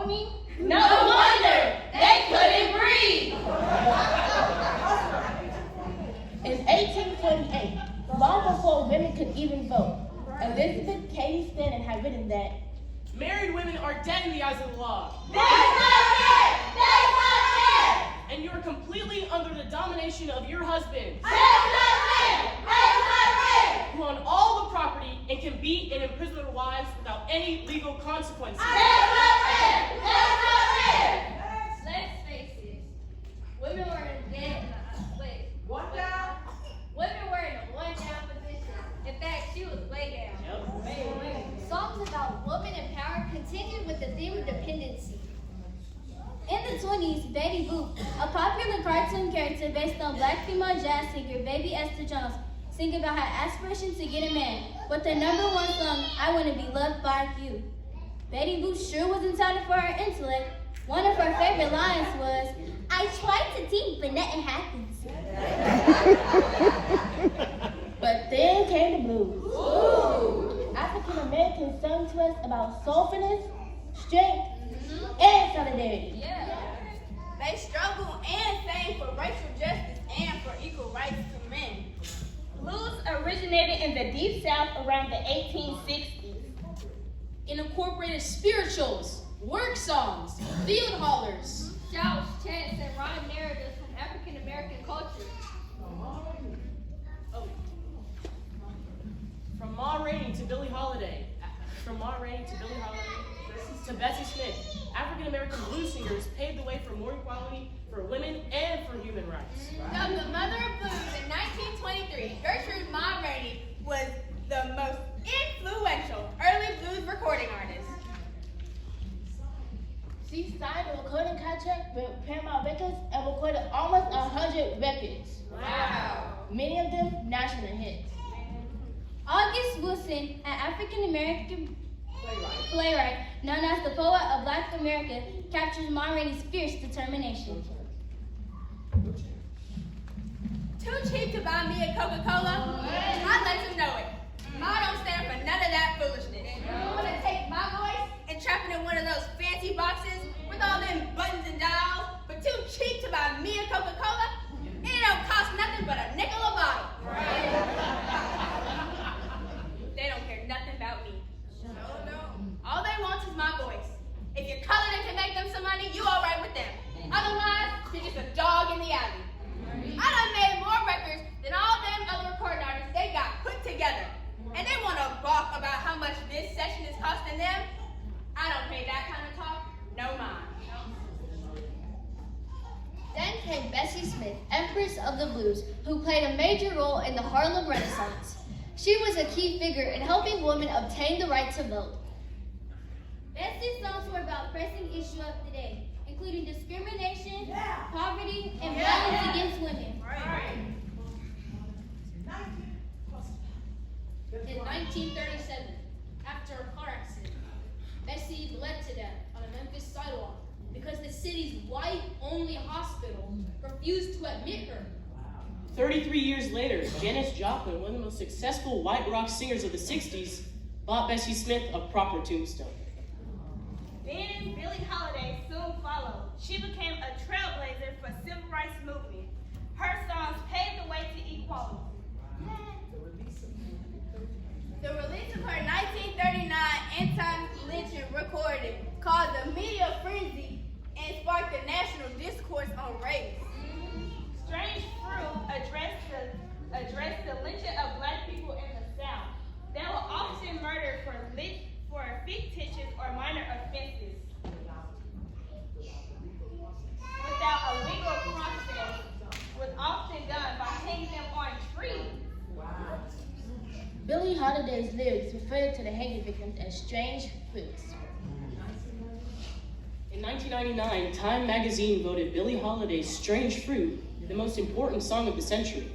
moaning? No wonder they couldn't breathe. In 1848, long before women could even vote, Elizabeth Cady Stanton had written that married women are dead in the eyes of the law. That's not fair! That's not fair! And you are completely under the domination of your husband. That's not fair! That's not fair! Who own all the property and can beat and imprison their wives without any legal consequences. That's not fair! That's not fair! Let's face it, women were in dead. Wait. One down? Women were in a one-down position. In fact, she was way down. Yep. Songs about women in power continued with the theme of dependency. In the 20s, Betty Boop, a popular cartoon character based on black female jazz singer Baby Esther Jones, sang about her aspiration to get a man, with the #1 song, I Want to Be Loved by You. Betty Boop sure was entitled for her intellect. One of her favorite lines was, I tried to teach, but nothing happens. But then came the blues. Ooh. African Americans sung to us about soulfulness, strength, and solidarity. Yeah. They struggled and sang for racial justice and for equal rights to men. Blues originated in the Deep South around the 1860s. It incorporated spirituals, work songs, field hollers, Shouts, chants, and rhyme narratives from African American culture. From Ma Rainey to Billie Holiday. From Ma Rainey to Billie Holiday to Bessie Smith, African American blues singers paved the way for more equality for women and for human rights. Dubbed the mother of blues in 1923, Gertrude Ma Rainey was the most influential early blues recording artist. She signed a recording contract with Paramount Records and recorded almost 100 records. Wow. Many of them national hits. August Wilson, an African American playwright known as the poet of Black America, captures Ma Rainey's fierce determination. Too cheap to buy me a Coca-Cola? I let them know it. Ma don't stand for none of that foolishness. You wanna take my voice and trap it in one of those fancy boxes with all them buttons and dials, but too cheap to buy me a Coca-Cola? It don't cost nothing but a nickel a bottle. They don't care nothing about me. No. All they want is my voice. If you're colored and can make them some money, you all right with them. Otherwise, you're just a dog in the alley. I done made more records than all them other recording artists they got put together. And they want to balk about how much this session is costing them? I don't pay that kind of talk. No mind. Then came Bessie Smith, Empress of the Blues, who played a major role in the Harlem Renaissance. She was a key figure in helping women obtain the right to vote. Bessie's songs were about pressing issues of the day, including discrimination, poverty, and violence against women. In 1937, after a car accident, Bessie bled to death on a Memphis sidewalk because the city's white-only hospital refused to admit her. 33 years later, Janis Joplin, one of the most successful white rock singers of the 60s, bought Bessie Smith a proper tombstone. Then Billie Holiday soon followed. She became a trailblazer for the civil rights movement. Her songs paved the way to equality. The release of her 1939 anti-lynching recording called The Media Frenzy and sparked a national discourse on race. Strange Fruit addressed the lynching of black people in the South. They were often murdered for fictitious or minor offenses. Without a legal process, was often done by hanging them on trees. Billie Holiday's lyrics referred to the hanging victims as strange fruits. In 1999, Time magazine voted Billie Holiday's Strange Fruit the most important song of the century.